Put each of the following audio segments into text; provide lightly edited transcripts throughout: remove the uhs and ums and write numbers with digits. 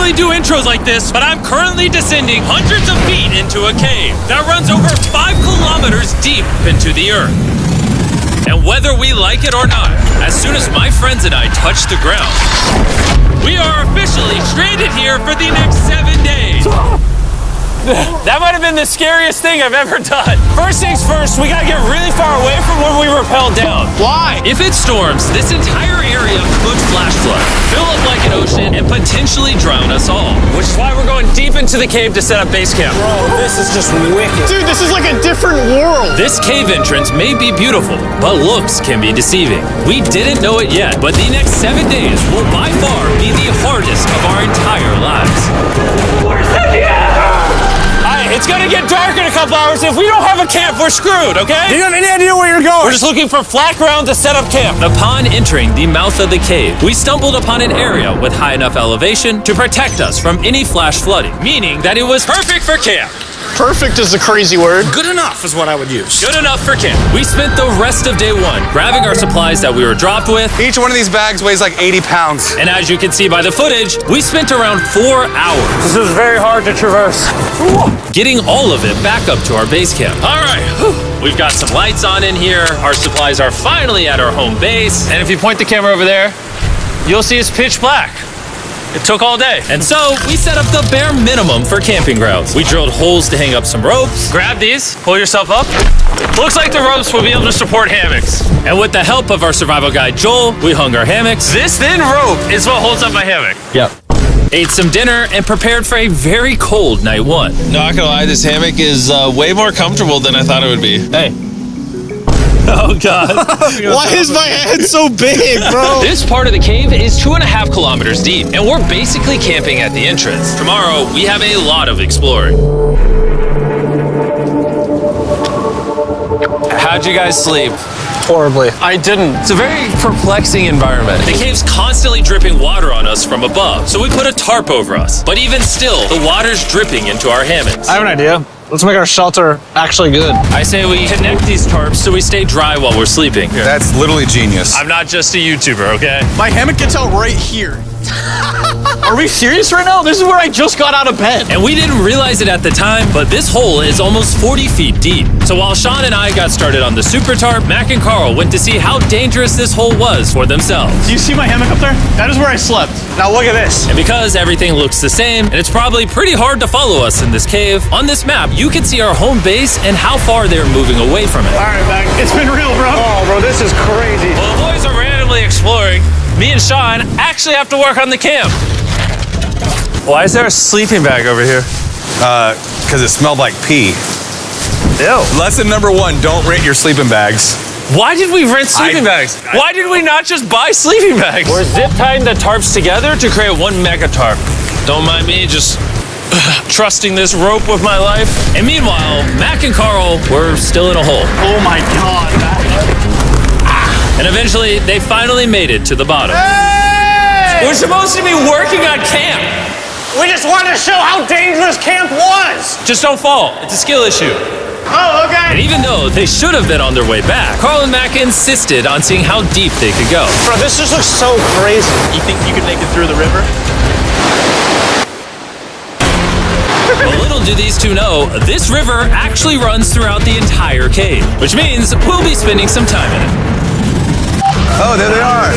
normally do intros like this, but I'm currently descending hundreds of feet into a cave that runs over 5 kilometers deep into the earth. And whether we like it or not, as soon as my friends and I touch the ground, we are officially stranded here for the next 7 days. That might have been the scariest thing I've ever done. First things first, we gotta get really far away from where we rappelled down. Why? If it storms, this entire area could flash flood, fill up like an ocean, and potentially drown us all. Which is why we're going deep into the cave to set up base camp. Bro, this is just wicked. Dude, this is like a different world. This cave entrance may be beautiful, but looks can be deceiving. We didn't know it yet, but the next 7 days will by far be the hardest of our entire lives. Where's the It's gonna get dark in a couple hours. If we don't have a camp, we're screwed, okay? Do you have any idea where you're going? We're just looking for flat ground to set up camp. Upon entering the mouth of the cave, we stumbled upon an area with high enough elevation to protect us from any flash flooding, meaning that it was perfect for camp. Perfect is a crazy word. Good enough is what I would use. Good enough for camp. We spent the rest of day one grabbing our supplies that we were dropped with. Each one of these bags weighs like 80 pounds. And as you can see by the footage, we spent around 4 hours. This is very hard to traverse. Getting all of it back up to our base camp. All right, we've got some lights on in here. Our supplies are finally at our home base. And if you point the camera over there, you'll see it's pitch black. It took all day. And so we set up the bare minimum for camping grounds. We drilled holes to hang up some ropes. Grab these, pull yourself up. Looks like the ropes will be able to support hammocks. And with the help of our survival guide, Joel, we hung our hammocks. This thin rope is what holds up my hammock. Yep. Ate some dinner and prepared for a very cold night one. Not gonna lie, this hammock is way more comfortable than I thought it would be. Hey. Oh, God. Why is my head so big, bro? This part of the cave is 2.5 kilometers deep, and we're basically camping at the entrance. Tomorrow, we have a lot of exploring. How'd you guys sleep? Horribly. I didn't. It's a very perplexing environment. The cave's constantly dripping water on us from above, so we put a tarp over us. But even still, the water's dripping into our hammocks. I have an idea. Let's make our shelter actually good. I say we connect these tarps so we stay dry while we're sleeping. That's literally genius. I'm not just a YouTuber, okay? My hammock gets out right here. Are we serious right now? This is where I just got out of bed. And we didn't realize it at the time, but this hole is almost 40 feet deep. So while Sean and I got started on the super tarp, Mac and Carl went to see how dangerous this hole was for themselves. Do you see my hammock up there? That is where I slept. Now look at this. And because everything looks the same, and it's probably pretty hard to follow us in this cave, on this map, you can see our home base and how far they're moving away from it. All right, Mac. It's been real, bro. Oh, bro, this is crazy. While the boys are randomly exploring, me and Sean actually have to work on the camp. Why is there a sleeping bag over here? Because it smelled like pee. Ew. Lesson number 1, don't rent your sleeping bags. Why did we rent sleeping bags? Why did we not just buy sleeping bags? We're zip tying the tarps together to create one mega tarp. Don't mind me just trusting this rope with my life. And meanwhile, Mac and Carl were still in a hole. Oh my God, Mac. And eventually, they finally made it to the bottom. Hey! We're supposed to be working on camp. We just wanted to show how dangerous camp was. Just don't fall. It's a skill issue. Oh, okay. And even though they should have been on their way back, Carl and Mac insisted on seeing how deep they could go. Bro, this just looks so crazy. You think you could make it through the river? But little do these two know, this river actually runs throughout the entire cave, which means we'll be spending some time in it. Oh, there they are.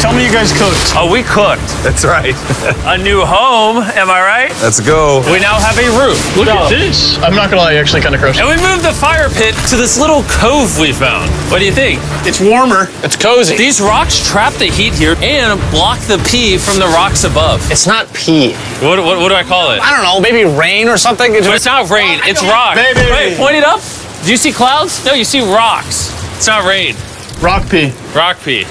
Tell me you guys cooked. Oh, we cooked. That's right. A new home, am I right? Let's go. We now have a roof. Look at this. I'm not gonna lie, you're actually kind of gross. And we moved the fire pit to this little cove we found. What do you think? It's warmer. It's cozy. These rocks trap the heat here and block the pee from the rocks above. It's not pee. What do I call it? I don't know, maybe rain or something. But it's not rain, it's rock. Baby. Wait, point it up. Do you see clouds? No, you see rocks. It's not rain. Rock pee. Rock pee.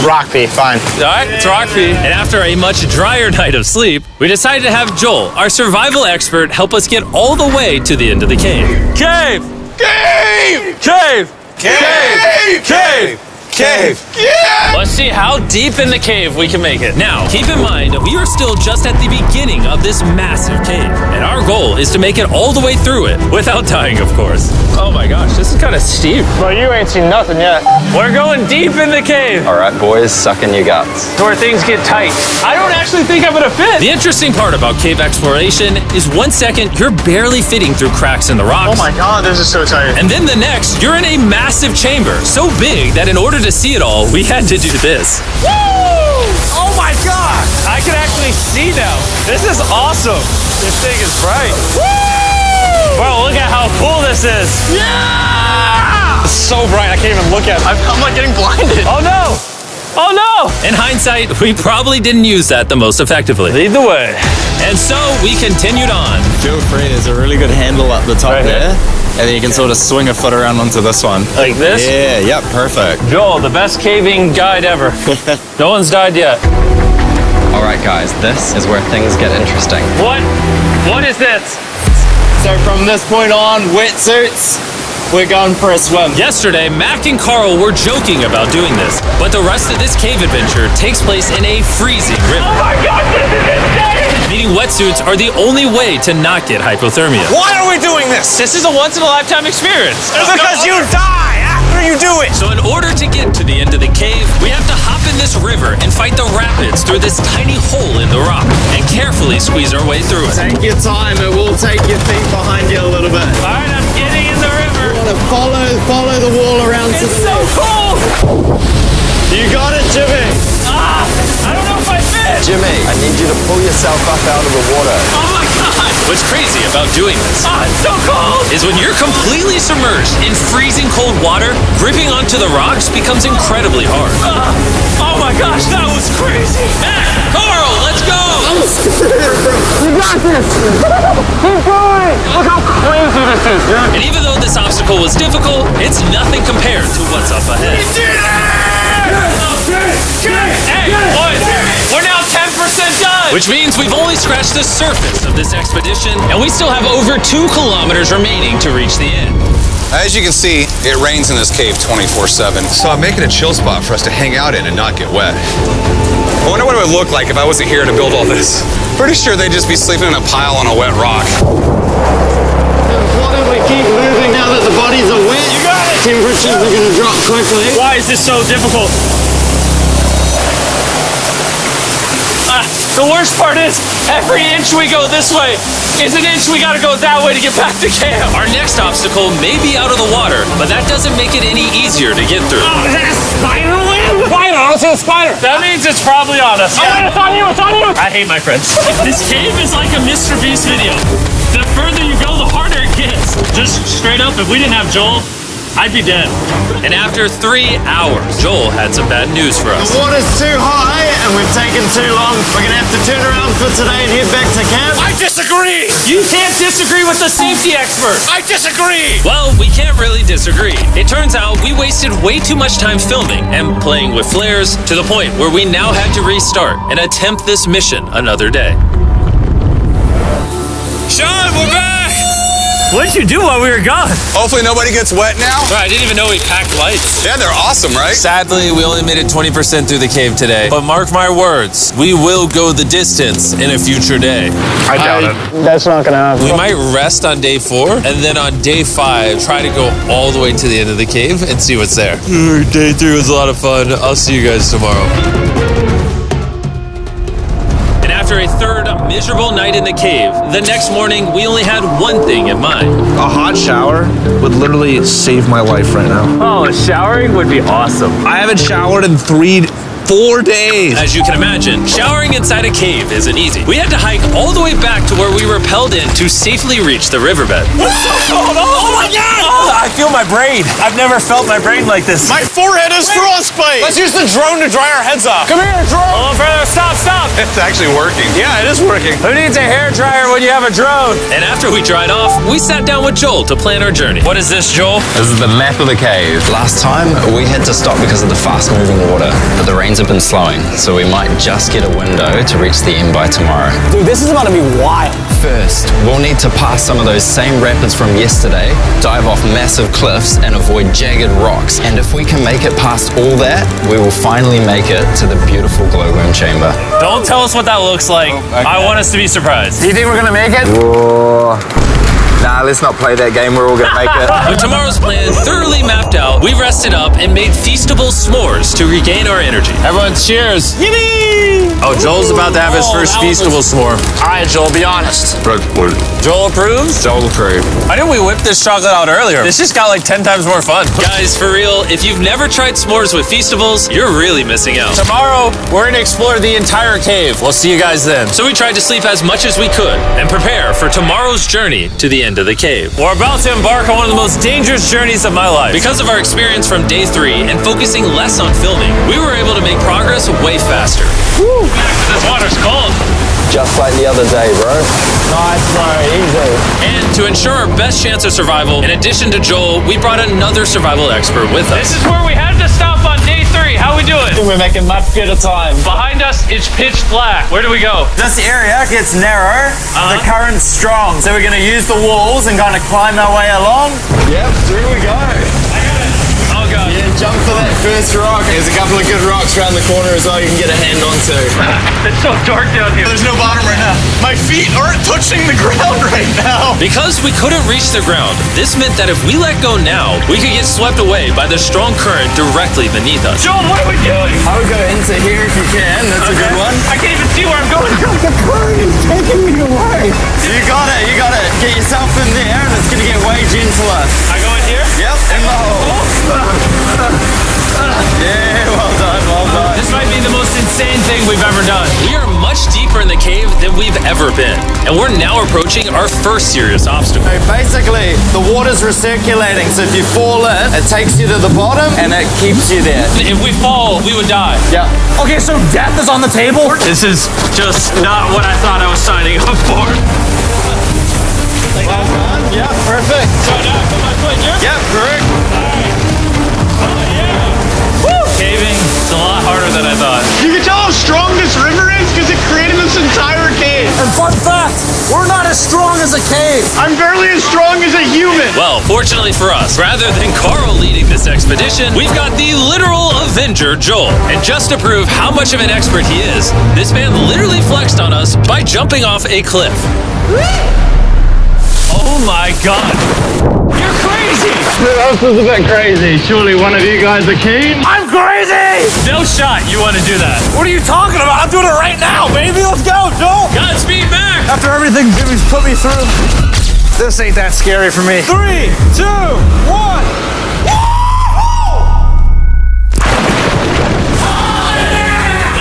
Rock pee, fine. All right, it's rock pee. And after a much drier night of sleep, we decided to have Joel, our survival expert, help us get all the way to the end of the cave. Cave! Cave! Cave! Cave! Cave! Cave! Let's see how deep in the cave we can make it. Now, keep in mind, we are still just at the beginning of this massive cave, and our goal is to make it all the way through it, without dying, of course. Oh my gosh, this is kind of steep. Well, you ain't seen nothing yet. We're going deep in the cave. All right, boys, suck in your guts. To where things get tight. I don't actually think I'm gonna fit. The interesting part about cave exploration is 1 second, you're barely fitting through cracks in the rocks. Oh my God, this is so tight. And then the next, you're in a massive chamber, so big that in order to see it all, we had to do this. Woo! Oh my God! I can actually see now. This is awesome. This thing is bright. Woo! Bro, look at how cool this is. Yeah! It's so bright, I can't even look at it. I'm like getting blinded. Oh no! Oh no! In hindsight, we probably didn't use that the most effectively. Lead the way. And so we continued on. Feel free, there's a really good handle up the top Right here? there. And then you can sort of swing a foot around onto this one. Like this? Yeah, yep, perfect. Joel, the best caving guide ever. No one's died yet. All right, guys, this is where things get interesting. What? What is this? So from this point on, wetsuits, we're going for a swim. Yesterday, Mac and Carl were joking about doing this, but the rest of this cave adventure takes place in a freezing river. Oh my God, this is insane! Needing wetsuits are the only way to not get hypothermia. Why are we doing this? This is a once-in-a-lifetime experience. Because you die after you do it! So in order to get to the end of the cave, we have to hop in this river and fight the rapids through this tiny hole in the rock and carefully squeeze our way through it. Take your time, it will take your feet behind you a little bit. All right, I'm getting in the river. Follow the wall around to It's the so left. cool. You got it, Jimmy. Ah, I don't know if I fit. Jimmy, I need you to pull yourself up out of the water. Oh my God. What's crazy about doing this Ah, it's so cold. is when you're completely submerged in freezing cold water, gripping onto the rocks becomes incredibly hard. Oh my gosh, that was crazy. Mac, Carl, let's go! Keep going. Look how crazy this is, dude. And even though this obstacle was difficult, it's nothing compared to what's up ahead. Hey, boys, we're now 10% done. Which means we've only scratched the surface of this expedition, and we still have over 2 kilometers remaining to reach the end. As you can see, it rains in this cave 24/7. So I'm making a chill spot for us to hang out in and not get wet. I wonder what it would look like if I wasn't here to build all this. Pretty sure they'd just be sleeping in a pile on a wet rock. Why don't we keep moving now that the bodies are wet? You got it. Temperatures are going to drop quickly. Why is this so difficult? The worst part is, every inch we go this way is an inch we gotta go that way to get back to camp. Our next obstacle may be out of the water, but that doesn't make it any easier to get through. Oh, is that a spider web? Spider, I don't see a spider. That means it's probably on us. Yeah. It's on you, it's on you. I hate my friends. This cave is like a Mr. Beast video. The further you go, the harder it gets. Just straight up, if we didn't have Joel, I'd be dead. And after 3 hours, Joel had some bad news for us. The water's too high and we've taken too long. We're going to have to turn around for today and head back to camp. I disagree. You can't disagree with the safety expert. I disagree. Well, we can't really disagree. It turns out we wasted way too much time filming and playing with flares to the point where we now had to restart and attempt this mission another day. Sean, we're back. What'd you do while we were gone? Hopefully nobody gets wet now. I didn't even know we packed lights. Yeah, they're awesome, right? Sadly, we only made it 20% through the cave today. But mark my words, we will go the distance in a future day. I doubt it. That's not gonna happen. We might rest on day 4, and then on day 5, try to go all the way to the end of the cave and see what's there. Day 3 was a lot of fun. I'll see you guys tomorrow. And after a third miserable night in the cave, the next morning we only had one thing in mind. A hot shower would literally save my life right now. Oh, showering would be awesome. I haven't showered in 4 days. As you can imagine, showering inside a cave isn't easy. We had to hike all the way back to where we rappelled in to safely reach the riverbed. Oh my God! I feel my brain. I've never felt my brain like this. My forehead is frostbite. Let's use the drone to dry our heads off. Come here, drone. A little further. Stop, stop. It's actually working. Yeah, it is working. Who needs a hair dryer when you have a drone? And after we dried off, we sat down with Joel to plan our journey. What is this, Joel? This is the map of the cave. Last time, we had to stop because of the fast-moving water, but the rains have been slowing, so we might just get a window to reach the end by tomorrow. Dude, this is about to be wild. First, we'll need to pass some of those same rapids from yesterday, dive off massive cliffs, and avoid jagged rocks. And if we can make it past all that, we will finally make it to the beautiful glowworm chamber. Don't tell us what that looks like. I want us to be surprised. Do you think we're gonna make it? Whoa. Nah, let's not play that game. We're all gonna make it. With tomorrow's plan thoroughly mapped out, we rested up and made feastable s'mores to regain our energy. Everyone, cheers. Yippee! Oh, Joel's about to have his first feastable s'more. All right, Joel, be honest. Joel approves? Joel approved. Why didn't we whip this chocolate out earlier? This just got like 10 times more fun. Guys, for real, if you've never tried s'mores with Feastables, you're really missing out. Tomorrow, we're gonna explore the entire cave. We'll see you guys then. So we tried to sleep as much as we could and prepare for tomorrow's journey to the end of the cave. We're about to embark on one of the most dangerous journeys of my life. Because of our experience from day 3 and focusing less on filming, we were able to make progress way faster. Woo! This water's cold. Just like the other day, bro. Nice, bro. Easy. And to ensure our best chance of survival, in addition to Joel, we brought another survival expert with us. This is where we had to stop on day 3. How we doing? We're making much better time. Behind us, it's pitch black. Where do we go? This area gets narrow, the current's strong, so we're going to use the walls and kind of climb our way along. Yep, through we go. Oh, God. Yeah, jump for that first rock. There's a couple of good rocks around the corner as well you can get a hand onto. It's so dark down here. There's no bottom right now. My feet aren't touching the ground right now. Because we couldn't reach the ground, this meant that if we let go now, we could get swept away by the strong current directly beneath us. Joel, what are we doing? I would go into here if you can. That's a good one. I can't even see where I'm going. The current is taking me away. You got it. You got it. Get yourself in there and it's going to get way gentler. I go in here? Yep, in the hole. Yeah, well done, well done. This might be the most insane thing we've ever done. We are much deeper in the cave than we've ever been, and we're now approaching our first serious obstacle. So basically, the water's recirculating, so if you fall in, it takes you to the bottom and it keeps you there. If we fall, we would die. Yeah. Okay, so death is on the table? This is just not what I thought I was signing up for. Well done. Yeah, perfect. So now I put my foot here? Yep, correct. Caving is a lot harder than I thought. You can tell how strong this river is because it created this entire cave. And fun fact, we're not as strong as a cave. I'm barely as strong as a human. Well, fortunately for us, rather than Carl leading this expedition, we've got the literal Avenger, Joel. And just to prove how much of an expert he is, this man literally flexed on us by jumping off a cliff. Oh my God. You're crazy. This is a bit crazy. Surely one of you guys are keen? I'm crazy! No shot you want to do that. What are you talking about? I'm doing it right now, baby. Let's go, Joel. Godspeed, Mac. After everything Jimmy's put me through, this ain't that scary for me. 3, 2, 1.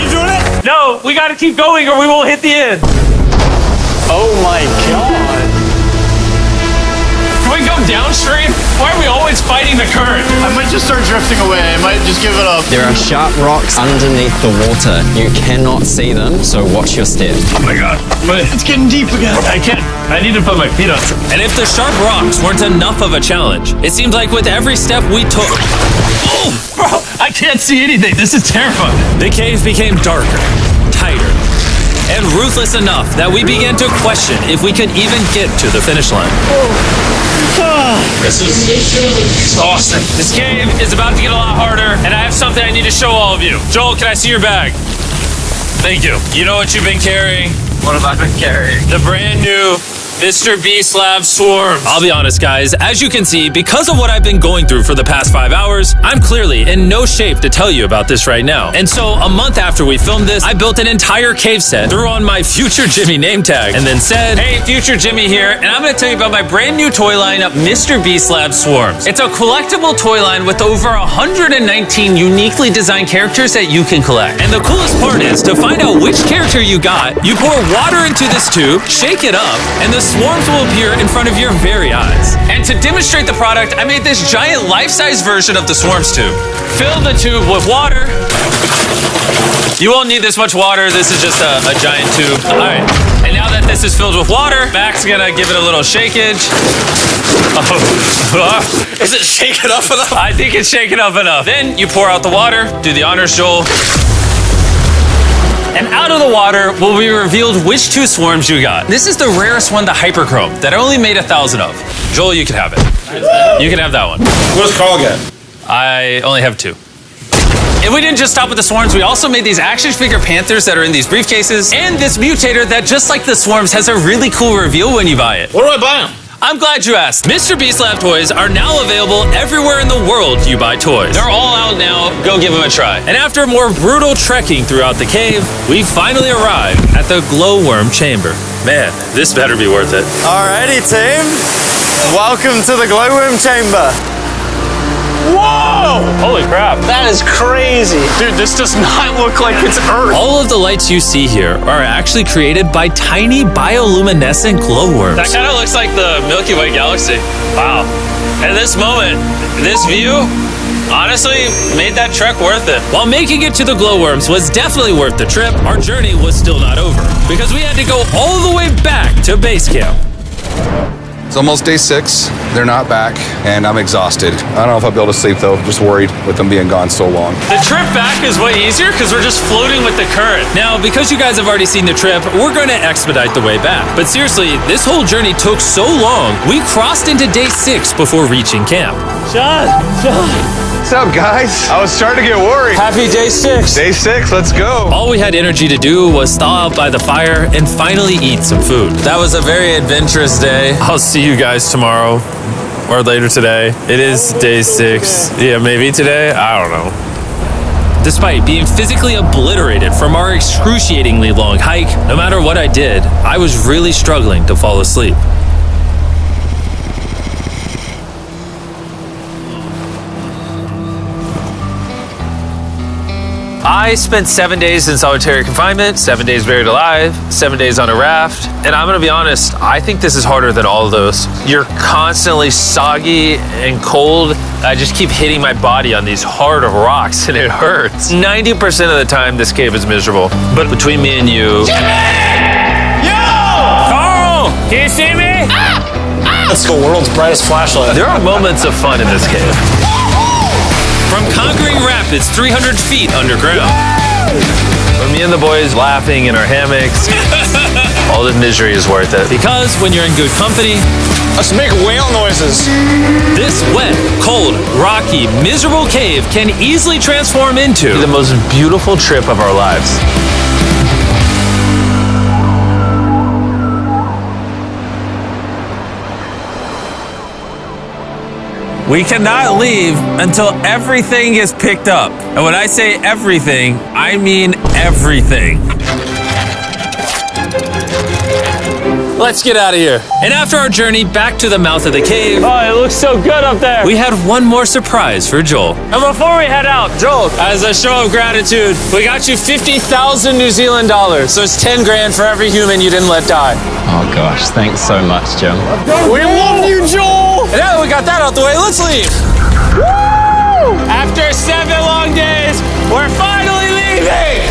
You doing it? No, we got to keep going or we won't hit the end. Oh my God. Can we go downstream? Why are we always fighting the current? I might just start drifting away. I might just give it up. There are sharp rocks underneath the water. You cannot see them, so watch your step. Oh my God. But It's getting deep again. I can't. I need to put my feet on. And if the sharp rocks weren't enough of a challenge, it seems like with every step we took... Oh, bro, I can't see anything. This is terrifying. The cave became darker, tighter, and ruthless enough that we began to question if we could even get to the finish line. This is exhausting. This cave is about to get a lot harder, and I have something I need to show all of you. Joel, can I see your bag? Thank you. You know what you've been carrying? What have I been carrying? The brand new Mr. Beast Lab Swarms. I'll be honest, guys. As you can see, because of what I've been going through for the past 5 hours, I'm clearly in no shape to tell you about this right now. And so, a month after we filmed this, I built an entire cave set, threw on my Future Jimmy name tag, and then said, hey, Future Jimmy here, and I'm going to tell you about my brand new toy line, Mr. Beast Lab Swarms. It's a collectible toy line with over 119 uniquely designed characters that you can collect. And the coolest part is, to find out which character you got, you pour water into this tube, shake it up, and the swarms will appear in front of your very eyes. And to demonstrate the product, I made this giant life-size version of the swarms tube. Fill the tube with water. You won't need this much water. This is just a giant tube. All right. And now that this is filled with water, Mac's gonna give it a little shakeage. Oh. Is it shaken up enough? I think it's shaken up enough. Then you pour out the water. Do the honors, Joel. And out of the water will be revealed which 2 swarms you got. This is the rarest one, the Hyperchrome, that I only made 1,000 of. Joel, you can have it. You can have that one. What does Carl get? I only have 2. And we didn't just stop with the swarms, we also made these action figure panthers that are in these briefcases, and this mutator that, just like the swarms, has a really cool reveal when you buy it. Where do I buy them? I'm glad you asked. Mr. Beast Lab toys are now available everywhere in the world you buy toys. They're all out now, go give them a try. And after more brutal trekking throughout the cave, we finally arrived at the glowworm chamber. Man, this better be worth it. Alrighty, team. Welcome to the glowworm chamber. Whoa! Holy crap. That is crazy. Dude, this does not look like it's Earth. All of the lights you see here are actually created by tiny bioluminescent glowworms. That kind of looks like the Milky Way galaxy. Wow. At this moment, this view honestly made that trek worth it. While making it to the glowworms was definitely worth the trip, our journey was still not over because we had to go all the way back to base camp. It's almost day 6. They're not back, and I'm exhausted. I don't know if I'll be able to sleep though. Just worried with them being gone so long. The trip back is way easier because we're just floating with the current. Now, because you guys have already seen the trip, we're going to expedite the way back. But seriously, this whole journey took so long, we crossed into day 6 before reaching camp. John. What's up, guys? I was starting to get worried. Happy day 6. Day 6, let's go. All we had energy to do was thaw out by the fire and finally eat some food. That was a very adventurous day. I'll see you guys tomorrow or later today. It is day 6. Yeah, maybe today. I don't know. Despite being physically obliterated from our excruciatingly long hike, no matter what I did, I was really struggling to fall asleep. I spent 7 days in solitary confinement, 7 days buried alive, 7 days on a raft, and I'm gonna be honest, I think this is harder than all of those. You're constantly soggy and cold. I just keep hitting my body on these hard rocks and it hurts. 90% of the time, this cave is miserable. But between me and you... Jimmy! Yo! Carl! Can you see me? That's the world's brightest flashlight. There are moments of fun in this cave. From conquering rapids 300 feet underground. From me and the boys laughing in our hammocks. All the misery is worth it. Because when you're in good company, Let's make whale noises. this wet, cold, rocky, miserable cave can easily transform into the most beautiful trip of our lives. We cannot leave until everything is picked up. And when I say everything, I mean everything. Let's get out of here. And after our journey back to the mouth of the cave, Oh, it looks so good up there. we had one more surprise for Joel. And before we head out, Joel, As a show of gratitude, we got you 50,000 New Zealand dollars. So it's 10 grand for every human you didn't let die. Oh gosh, thanks so much, Jim. we love you, Joel. And now that we got that out the way, let's leave. Woo! After 7 long days, we're finally leaving.